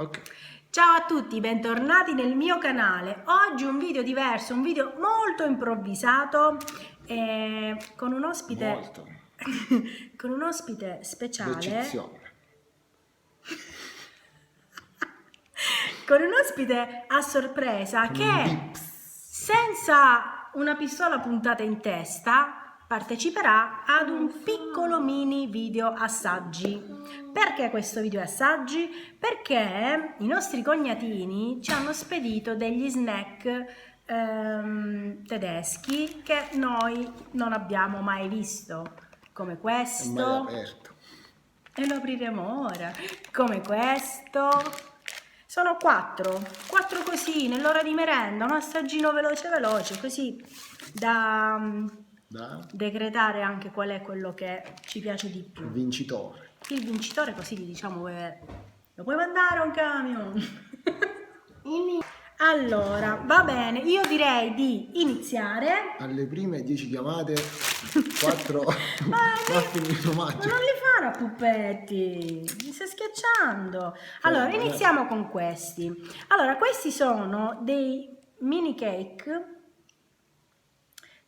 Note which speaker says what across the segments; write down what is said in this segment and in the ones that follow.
Speaker 1: Ok.
Speaker 2: Ciao a tutti, bentornati nel mio canale. Oggi un video diverso, un video molto improvvisato con un ospite
Speaker 1: Molto.
Speaker 2: con un ospite speciale,
Speaker 1: D'eccezione.
Speaker 2: con un ospite a sorpresa
Speaker 1: Con un
Speaker 2: che
Speaker 1: Vips.
Speaker 2: senza una pistola puntata in testa parteciperà ad un piccolo mini video assaggi. Perché questo video assaggi? Perché i nostri cognatini ci hanno spedito degli snack tedeschi che noi non abbiamo mai visto, come
Speaker 1: È mai
Speaker 2: questo,
Speaker 1: aperto.
Speaker 2: e lo apriremo ora, come questo. Sono quattro così nell'ora di merenda, un assaggino veloce così da
Speaker 1: Da
Speaker 2: decretare anche qual è quello che ci piace di più.
Speaker 1: vincitore.
Speaker 2: Il vincitore, così gli diciamo che lo puoi mandare a un camion. Allora, va bene, io direi di iniziare.
Speaker 1: Alle prime 10 chiamate, 4
Speaker 2: Ma
Speaker 1: muffin di
Speaker 2: ma
Speaker 1: formaggio.
Speaker 2: non li fare a puppetti, mi stai schiacciando. Allora,
Speaker 1: magari.
Speaker 2: iniziamo con questi. Allora, questi sono dei mini cake,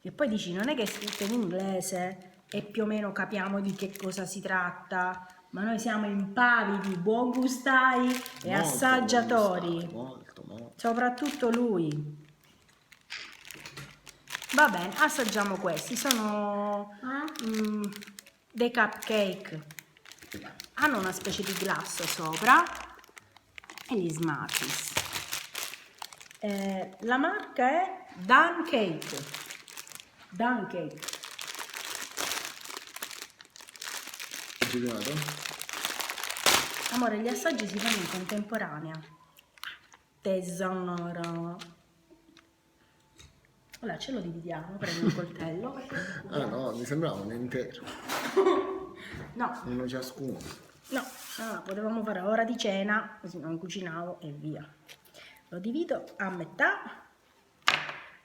Speaker 2: che poi dici, non è che è scritto in inglese e più o meno capiamo di che cosa si tratta, ma noi siamo impavidi, buon gustai e
Speaker 1: Molto
Speaker 2: assaggiatori,
Speaker 1: molto.
Speaker 2: soprattutto lui. Va bene, assaggiamo questi, sono dei cupcake, hanno una specie di glasso sopra e gli Smarties. La marca è Dan Cake. Dan Cake.
Speaker 1: Girato.
Speaker 2: Amore, gli assaggi si fanno in contemporanea. Tesoro. Allora ce lo dividiamo, prendo un coltello.
Speaker 1: Ah no, mi sembrava un intero.
Speaker 2: No,
Speaker 1: Uno ciascuno.
Speaker 2: no, potevamo fare ora di cena, così non cucinavo e via. Lo divido a metà.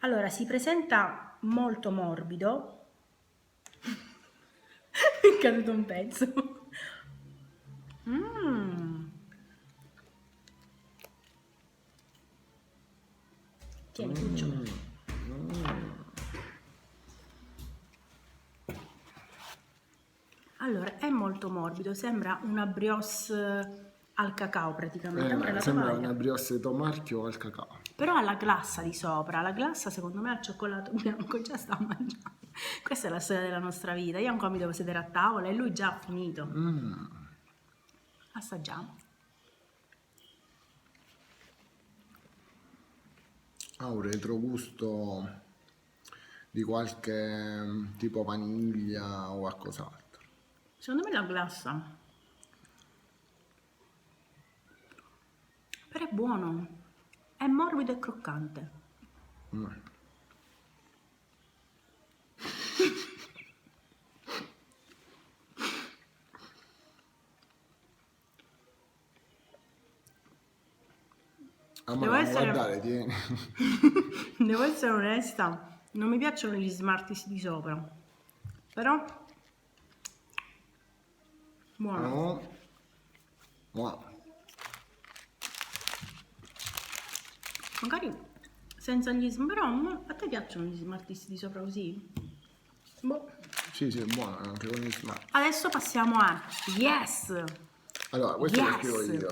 Speaker 2: Allora, si presenta molto morbido. È caduto un pezzo. Tieni, cucciolo. Allora, è molto morbido, sembra una brioche al cacao praticamente. Amore, la
Speaker 1: Sembra
Speaker 2: tovaglia.
Speaker 1: una brioche tomarchio al cacao.
Speaker 2: Però ha la glassa di sopra, la glassa secondo me al cioccolato bianco già sta mangiando. Questa è la storia della nostra vita, io ancora mi devo sedere a tavola e lui già ha finito. Assaggiamo.
Speaker 1: Ha un retrogusto di qualche tipo vaniglia o qualcos'altro.
Speaker 2: Secondo me la glassa. Però è buono, è morbido e croccante.
Speaker 1: Devo
Speaker 2: essere-
Speaker 1: guardare, tieni.
Speaker 2: Devo essere onesta, non mi piacciono gli Smarties di sopra, però buono.
Speaker 1: No. Wow.
Speaker 2: Magari senza gli però a te piacciono gli Smarties di sopra così? Boh.
Speaker 1: Sì, è buono anche con gli smart.
Speaker 2: Adesso passiamo a Yes.
Speaker 1: Allora, questo lo scrivo
Speaker 2: Yes.
Speaker 1: io.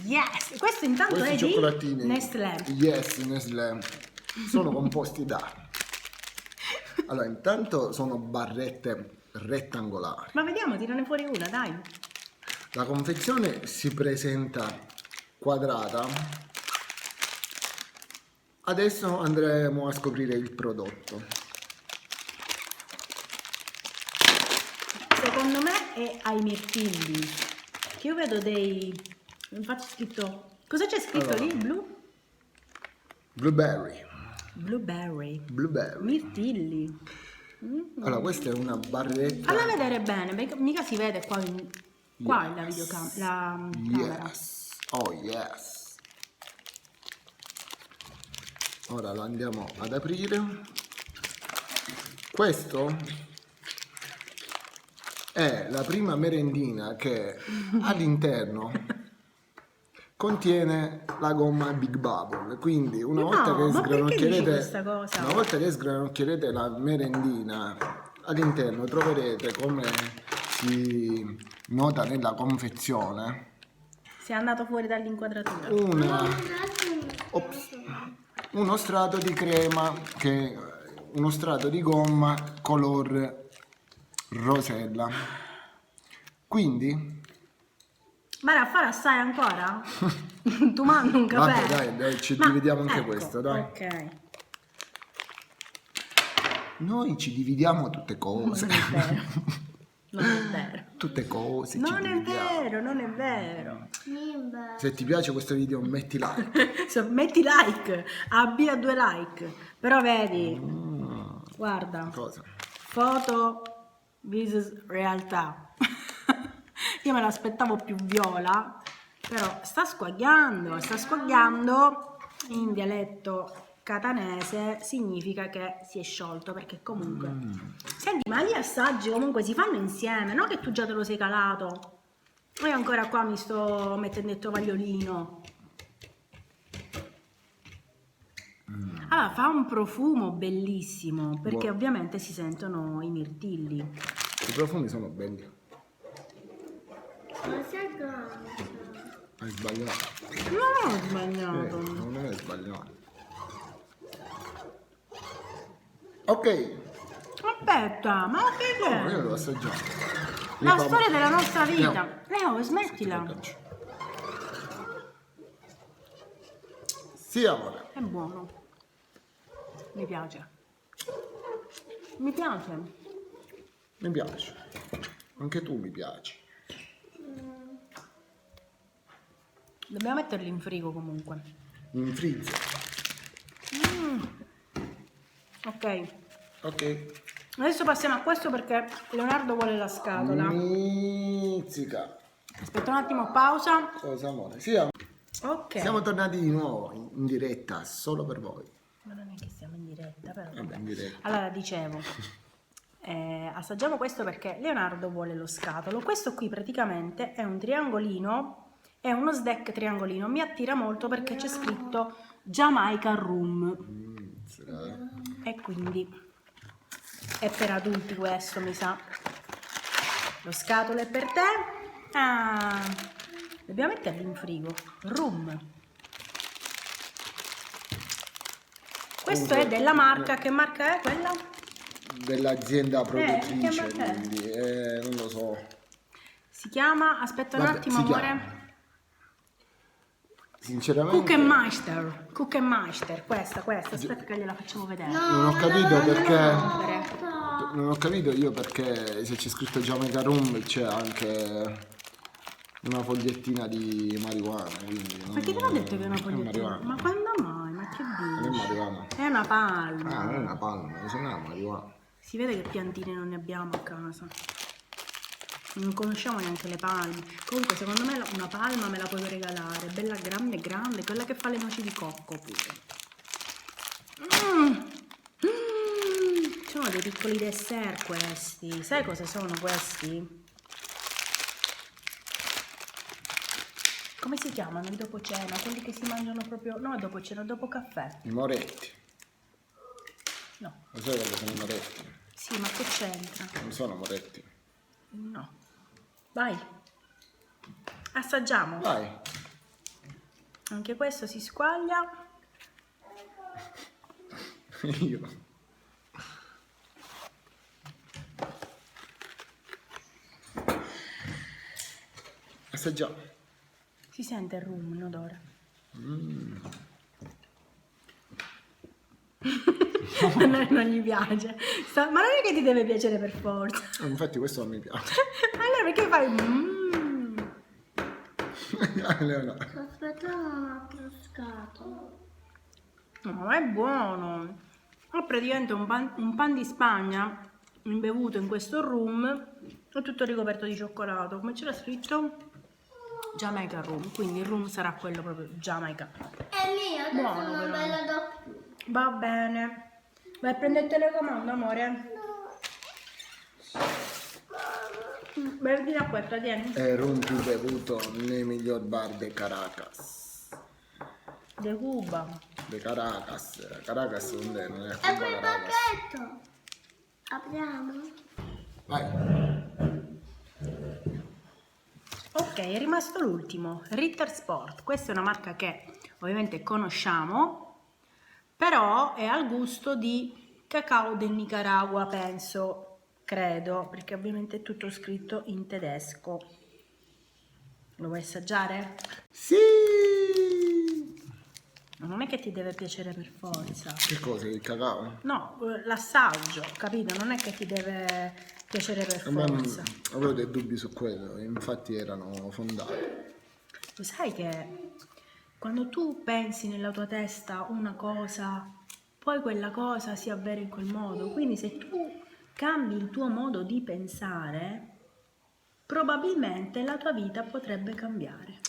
Speaker 2: Yes. Questo intanto
Speaker 1: Questi
Speaker 2: è di
Speaker 1: cioccolatini
Speaker 2: Nestlé.
Speaker 1: Yes, Nestlé sono composti da. Allora, intanto sono barrette rettangolari.
Speaker 2: Ma vediamo, tirane fuori una, dai.
Speaker 1: La confezione si presenta quadrata. Adesso andremo a scoprire il prodotto.
Speaker 2: Secondo me è ai mirtilli. Che io vedo dei... Infatti scritto... Cosa c'è scritto
Speaker 1: Allora.
Speaker 2: lì? Blu?
Speaker 1: Blueberry.
Speaker 2: Blueberry.
Speaker 1: Blueberry.
Speaker 2: Mirtilli.
Speaker 1: Allora, questa è una barretta.
Speaker 2: Falla vedere bene, perché mica si vede qua in... Qua è la videocamera. La camera.
Speaker 1: Yes. Oh yes. Ora lo andiamo ad aprire. Questo è la prima merendina che all'interno contiene la gomma Big Bubble, quindi una volta che
Speaker 2: ma perché dici questa cosa?
Speaker 1: una volta che sgranocchierete la merendina, all'interno troverete, come si nota nella confezione,
Speaker 2: Sei andato fuori dall'inquadratura.
Speaker 1: uno strato di crema, uno strato di gomma color rosella. Quindi
Speaker 2: Ma a fare assai ancora? Tu mandi un caffè?
Speaker 1: vabbè, dai, ci dividiamo anche
Speaker 2: ecco,
Speaker 1: questo, dai.
Speaker 2: Ok.
Speaker 1: Noi ci dividiamo tutte cose.
Speaker 2: Non è vero. Non è vero.
Speaker 1: Tutte cose.
Speaker 2: Non
Speaker 1: ci
Speaker 2: è
Speaker 1: dividiamo.
Speaker 2: vero, non è vero.
Speaker 1: Se ti piace questo video metti like.
Speaker 2: Metti like, abbia 2 like. Però vedi, guarda,
Speaker 1: Cosa?
Speaker 2: foto versus realtà. Io me l'aspettavo più viola, però sta squagliando. In dialetto catanese significa che si è sciolto, perché comunque... Senti, ma gli assaggi comunque si fanno insieme, no che tu già te lo sei calato. Io ancora qua mi sto mettendo il tovagliolino. Allora, fa un profumo bellissimo, perché ovviamente si sentono i mirtilli.
Speaker 1: I profumi sono belli.
Speaker 3: Ma sai cosa?
Speaker 1: Hai sbagliato.
Speaker 2: Non ho sbagliato.
Speaker 1: Non è sbagliato. Ok.
Speaker 2: Aspetta, ma che
Speaker 1: Io
Speaker 2: è?
Speaker 1: devo assaggiare.
Speaker 2: La storia della nostra vita. Leo, smettila.
Speaker 1: Sì, amore.
Speaker 2: È buono. Mi piace. Mi piace.
Speaker 1: Mi piace. Anche tu mi piaci.
Speaker 2: Dobbiamo metterli in frigo comunque.
Speaker 1: In freezer.
Speaker 2: Ok.
Speaker 1: Ok.
Speaker 2: Adesso passiamo a questo perché Leonardo vuole la scatola.
Speaker 1: Mizzica.
Speaker 2: Aspetta un attimo, pausa.
Speaker 1: Cosa, amore? Sì, amore.
Speaker 2: Ok.
Speaker 1: Siamo tornati di nuovo in diretta solo per voi.
Speaker 2: Ma non è che siamo in diretta, però.
Speaker 1: Vabbè, in diretta.
Speaker 2: Allora, dicevo, assaggiamo questo perché Leonardo vuole lo scatolo. Questo qui praticamente è un triangolino, è uno snack triangolino. Mi attira molto perché c'è scritto Jamaica Rum. E quindi è per adulti questo, mi sa. Lo scatolo è per te. Ah, dobbiamo metterli in frigo. Rum. Questo è della marca, che marca è quella?
Speaker 1: Dell'azienda produttrice,
Speaker 2: che marca è?
Speaker 1: quindi non lo so.
Speaker 2: Si chiama, aspetta un
Speaker 1: Vabbè,
Speaker 2: attimo
Speaker 1: si
Speaker 2: amore.
Speaker 1: chiama. Sinceramente
Speaker 2: Cook and Meister, questa, aspetta che gliela facciamo vedere.
Speaker 1: non ho capito perché.
Speaker 2: Vedere.
Speaker 1: Non ho capito io perché se c'è scritto Jamaica Rum c'è anche una fogliettina di marijuana. Quindi
Speaker 2: Ma chi te l'ha detto che è una
Speaker 1: È
Speaker 2: fogliettina?
Speaker 1: marijuana.
Speaker 2: Ma quando mai? Ma che
Speaker 1: Non è
Speaker 2: dici?
Speaker 1: marijuana.
Speaker 2: È una palma.
Speaker 1: Ah, non è una palma, non è una marijuana.
Speaker 2: Si vede che piantine non ne abbiamo a casa. Non conosciamo neanche le palme. Comunque secondo me una palma me la puoi regalare. Bella grande, grande. Quella che fa le noci di cocco pure. Sono dei piccoli dessert questi. Sai cosa sono questi? Come si chiamano i dopo cena? Quelli che si mangiano proprio... No, dopo cena, dopo caffè.
Speaker 1: I moretti.
Speaker 2: No.
Speaker 1: Lo sai cosa sono i moretti?
Speaker 2: Sì, ma che c'entra?
Speaker 1: Non sono moretti.
Speaker 2: No. Vai. Assaggiamo.
Speaker 1: Vai.
Speaker 2: Anche questo si squaglia.
Speaker 1: Io. Assaggiamo.
Speaker 2: Si sente il rum in odore. Non gli piace. Ma non è che ti deve piacere per forza.
Speaker 1: Infatti questo non mi piace.
Speaker 2: Allora perché fai
Speaker 1: Leonardo.
Speaker 3: Aspetta un altro scatolo.
Speaker 2: No, è buono. È praticamente un pan di Spagna imbevuto in questo rum. È tutto ricoperto di cioccolato. Come c'era scritto? Jamaica rum. Quindi il rum sarà quello proprio Jamaica.
Speaker 3: È mio, adesso
Speaker 2: Buono,
Speaker 3: non
Speaker 2: però.
Speaker 3: ve lo do più.
Speaker 2: Va bene. Vai a prendere il telecomando, amore. Bevi l'acquetta, tieni.
Speaker 1: È rum più bevuto nei miglior bar de Caracas.
Speaker 2: De Cuba.
Speaker 1: De Caracas. Caracas non è
Speaker 3: E
Speaker 1: Cuba,
Speaker 3: quel
Speaker 1: Caracas.
Speaker 3: pacchetto. Apriamo.
Speaker 1: Vai.
Speaker 2: Ok, è rimasto l'ultimo, Ritter Sport. Questa è una marca che ovviamente conosciamo, però è al gusto di cacao del Nicaragua, penso, credo, perché ovviamente è tutto scritto in tedesco. Lo vuoi assaggiare?
Speaker 1: Sì.
Speaker 2: Ma non è che ti deve piacere per forza.
Speaker 1: Che cosa? Il cacao?
Speaker 2: No, l'assaggio, capito? Non è che ti deve piacere per
Speaker 1: Ma
Speaker 2: forza.
Speaker 1: avevo dei dubbi su quello, infatti erano fondati.
Speaker 2: Lo sai che quando tu pensi nella tua testa una cosa, poi quella cosa si avvera in quel modo. Quindi se tu cambi il tuo modo di pensare, probabilmente la tua vita potrebbe cambiare.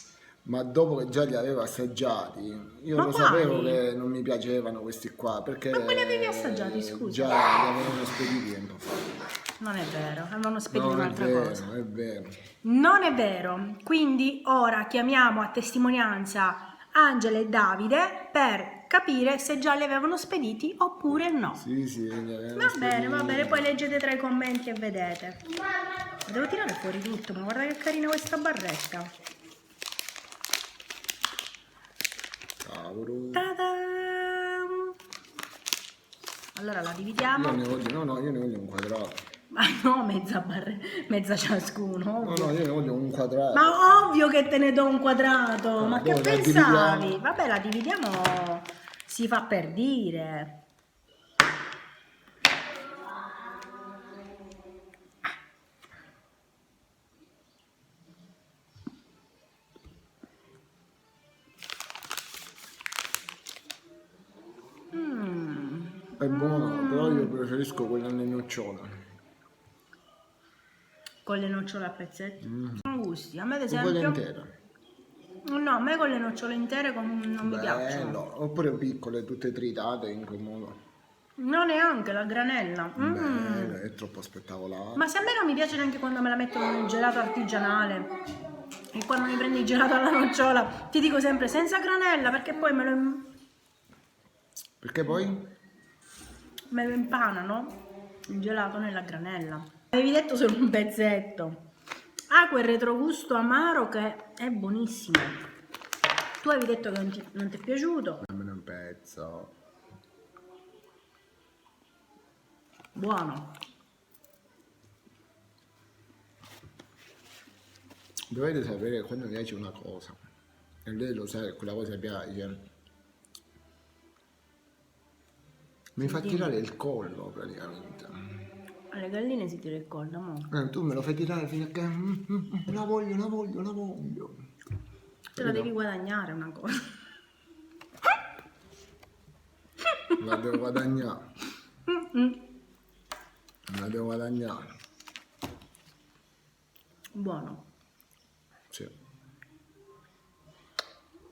Speaker 1: Ma dopo che già li avevo assaggiati, io
Speaker 2: Ma
Speaker 1: lo
Speaker 2: quali?
Speaker 1: sapevo che non mi piacevano questi qua, perché
Speaker 2: Ma quali avevi assaggiati, scusa?
Speaker 1: già li avevano spediti tempo fa.
Speaker 2: Non è vero, avevano spedito
Speaker 1: No, è
Speaker 2: un'altra
Speaker 1: vero,
Speaker 2: cosa.
Speaker 1: è vero.
Speaker 2: Non è vero. Quindi ora chiamiamo a testimonianza Angela e Davide per capire se già li avevano spediti oppure no.
Speaker 1: Sì, sì, li avevano
Speaker 2: Va bene,
Speaker 1: spediti.
Speaker 2: poi leggete tra i commenti e vedete. Devo tirare fuori tutto, ma guarda che carina questa barretta.
Speaker 1: Cavolo.
Speaker 2: Ta-dam! Allora la dividiamo.
Speaker 1: Io ne voglio un quadrato.
Speaker 2: Ma no, mezza ciascuno.
Speaker 1: No,
Speaker 2: Ovvio.
Speaker 1: io ne voglio un quadrato.
Speaker 2: Ma ovvio che te ne do un quadrato. Ma che
Speaker 1: dove la
Speaker 2: pensavi?
Speaker 1: dividiamo?
Speaker 2: Vabbè, la dividiamo, si fa per dire.
Speaker 1: È buono, però io preferisco quella alle nocciole.
Speaker 2: Con le nocciole a pezzetti. Sono gusti. A me ad
Speaker 1: Con quella
Speaker 2: esempio.
Speaker 1: intera.
Speaker 2: No, a me con le nocciole intere non mi piacciono.
Speaker 1: Bello. Oppure piccole, tutte tritate in quel modo.
Speaker 2: No, neanche la granella.
Speaker 1: Bello, è troppo spettacolare.
Speaker 2: Ma se a me non mi piace neanche quando me la mettono nel gelato artigianale e quando mi prendi il gelato alla nocciola, ti dico sempre senza granella perché poi
Speaker 1: Perché poi?
Speaker 2: me lo impanano il gelato nella granella. Avevi detto solo un pezzetto. Ha quel retrogusto amaro che è buonissimo. Tu avevi detto che non ti è piaciuto.
Speaker 1: Almeno un pezzo.
Speaker 2: Buono.
Speaker 1: Dovete sapere che quando piace una cosa, e lei lo sa che quella cosa piace, mi fa tirare il collo praticamente.
Speaker 2: Alle galline si tira il collo, mo.
Speaker 1: Tu me lo fai tirare fino a che la voglio.
Speaker 2: Te la devi guadagnare una cosa.
Speaker 1: La devo guadagnare. La devo guadagnare.
Speaker 2: Buono.
Speaker 1: Sì.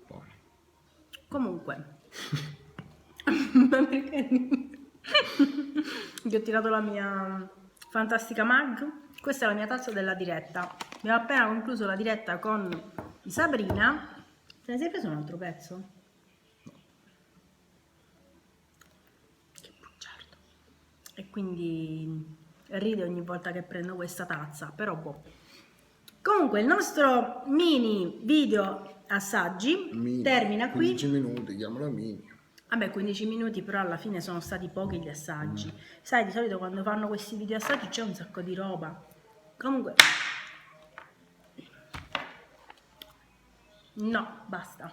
Speaker 1: Buono.
Speaker 2: Comunque. Ma perché? Ti ho tirato la mia fantastica mug. Questa è la mia tazza della diretta. Abbiamo appena concluso la diretta con Sabrina. Te ne sei preso un altro pezzo? Che bugiardo. E quindi ride ogni volta che prendo questa tazza, però boh. Comunque il nostro mini video assaggi
Speaker 1: Mini,
Speaker 2: termina qui.
Speaker 1: 15 minuti, chiamalo mini.
Speaker 2: Vabbè, 15 minuti, però alla fine sono stati pochi gli assaggi. Sai, di solito quando fanno questi video assaggi c'è un sacco di roba. Comunque, no, basta.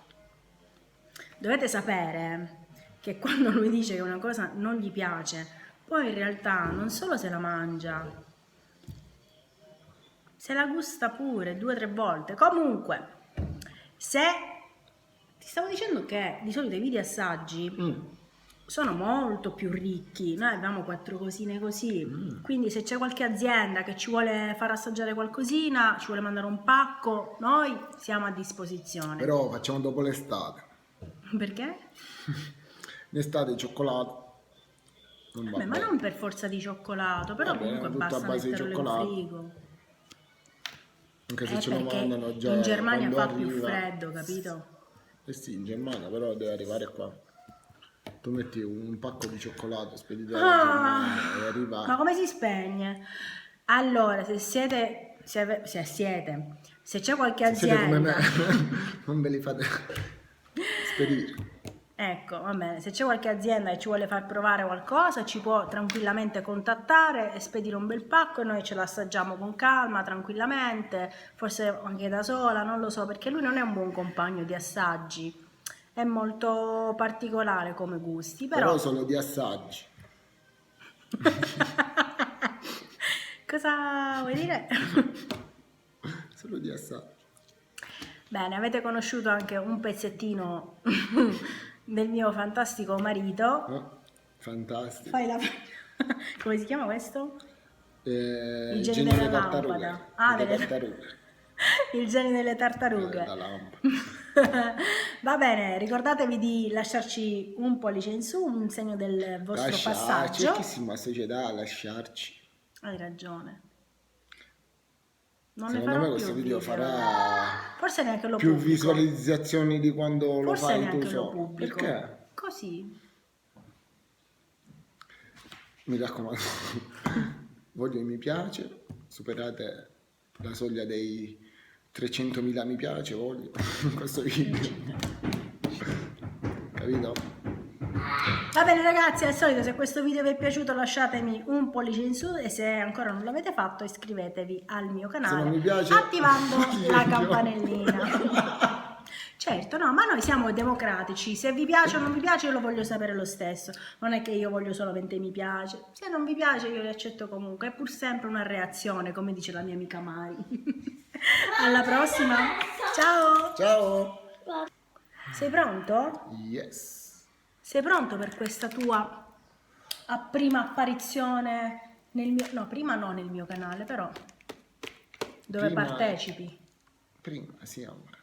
Speaker 2: Dovete sapere che quando lui dice che una cosa non gli piace, poi in realtà non solo se la mangia, se la gusta pure 2 o 3 volte. Comunque, se ti stavo dicendo che di solito i video assaggi sono molto più ricchi, noi abbiamo 4 cosine così, quindi se c'è qualche azienda che ci vuole far assaggiare qualcosina, ci vuole mandare un pacco, noi siamo a disposizione.
Speaker 1: Però facciamo dopo l'estate.
Speaker 2: Perché?
Speaker 1: L'estate cioccolato. Non va
Speaker 2: Beh, ma
Speaker 1: bene.
Speaker 2: non per forza di cioccolato, però
Speaker 1: Va bene,
Speaker 2: comunque
Speaker 1: tutto a
Speaker 2: basta
Speaker 1: base di
Speaker 2: metterlo in
Speaker 1: cioccolato.
Speaker 2: frigo.
Speaker 1: Anche se ce lo
Speaker 2: perché
Speaker 1: mandano già
Speaker 2: in Germania fa
Speaker 1: quando
Speaker 2: più
Speaker 1: arriva.
Speaker 2: freddo, capito?
Speaker 1: Eh sì, in Germania, però deve arrivare qua. Tu metti un pacco di cioccolato spedito dalla Germania e
Speaker 2: Ma
Speaker 1: arriva...
Speaker 2: come si spegne? Allora, se c'è qualche
Speaker 1: Se siete come me,
Speaker 2: azienda,
Speaker 1: non ve li fate spedire.
Speaker 2: ecco, va bene, se c'è qualche azienda che ci vuole far provare qualcosa, ci può tranquillamente contattare e spedire un bel pacco e noi ce l'assaggiamo con calma, tranquillamente, forse anche da sola, non lo so, perché lui non è un buon compagno di assaggi, è molto particolare come gusti,
Speaker 1: Però
Speaker 2: però...
Speaker 1: solo di assaggi.
Speaker 2: Cosa vuoi dire?
Speaker 1: Solo di assaggi.
Speaker 2: Bene, avete conosciuto anche un pezzettino del mio fantastico marito.
Speaker 1: No? Fantastico.
Speaker 2: Fai la... Come si chiama questo? Il genio
Speaker 1: genio
Speaker 2: della
Speaker 1: delle tartarughe.
Speaker 2: lampada. Ah,
Speaker 1: Delle
Speaker 2: delle...
Speaker 1: tartarughe.
Speaker 2: Il genio delle tartarughe.
Speaker 1: La lampada.
Speaker 2: Va bene, ricordatevi di lasciarci un pollice in su, un segno del vostro passaggio.
Speaker 1: Cerchissima società a lasciarci.
Speaker 2: Hai ragione. Non ne
Speaker 1: Secondo
Speaker 2: farò
Speaker 1: me
Speaker 2: più
Speaker 1: questo video
Speaker 2: video.
Speaker 1: farà
Speaker 2: Forse neanche lo
Speaker 1: più
Speaker 2: pubblico.
Speaker 1: visualizzazioni di quando lo
Speaker 2: Forse
Speaker 1: fai tu
Speaker 2: neanche lo
Speaker 1: solo.
Speaker 2: pubblico.
Speaker 1: Perché?
Speaker 2: Così.
Speaker 1: Mi raccomando, voglio i mi piace, superate la soglia dei 300.000 mi piace, voglio in questo video. Capito?
Speaker 2: Va bene ragazzi, al solito se questo video vi è piaciuto lasciatemi un pollice in su e se ancora non l'avete fatto iscrivetevi al mio
Speaker 1: Se
Speaker 2: canale
Speaker 1: non mi piace,
Speaker 2: attivando la
Speaker 1: io.
Speaker 2: campanellina. Certo, no, ma noi siamo democratici, se vi piace o non vi piace io lo voglio sapere lo stesso, non è che io voglio solo 20 mi piace, se non vi piace io li accetto comunque, è pur sempre una reazione, come dice la mia amica Mari. Alla prossima, ciao!
Speaker 1: Ciao!
Speaker 2: Sei pronto?
Speaker 1: Yes!
Speaker 2: Sei pronto per questa tua prima apparizione nel mio... No, prima no nel mio canale, però dove
Speaker 1: Prima-
Speaker 2: partecipi
Speaker 1: Prima, sì, amore.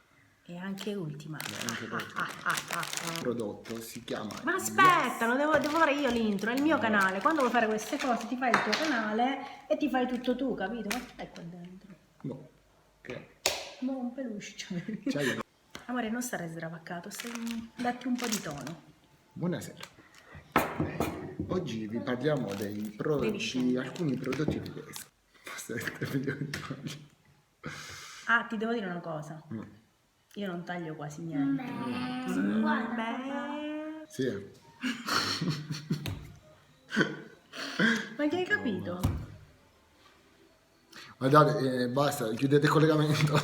Speaker 2: e anche ultima.
Speaker 1: Anche l'ultimo prodotto si chiama...
Speaker 2: Ma aspetta, lo devo fare io l'intro, è il mio canale. Quando vuoi fare queste cose ti fai il tuo canale e ti fai tutto tu, capito? Ma stai qua dentro.
Speaker 1: No. Che?
Speaker 2: Mo un peluche.
Speaker 1: C'hai-
Speaker 2: Amore, non stare sdravaccato, datti un po' di tono.
Speaker 1: Buonasera. Oggi vi parliamo
Speaker 2: Devi
Speaker 1: di
Speaker 2: scendere.
Speaker 1: alcuni prodotti di questo.
Speaker 2: Ah, ti devo dire una cosa. Io non taglio quasi niente.
Speaker 3: Guarda,
Speaker 2: Beh...
Speaker 1: Sì.
Speaker 2: Ma che hai capito?
Speaker 1: Guardate, basta, chiudete il collegamento.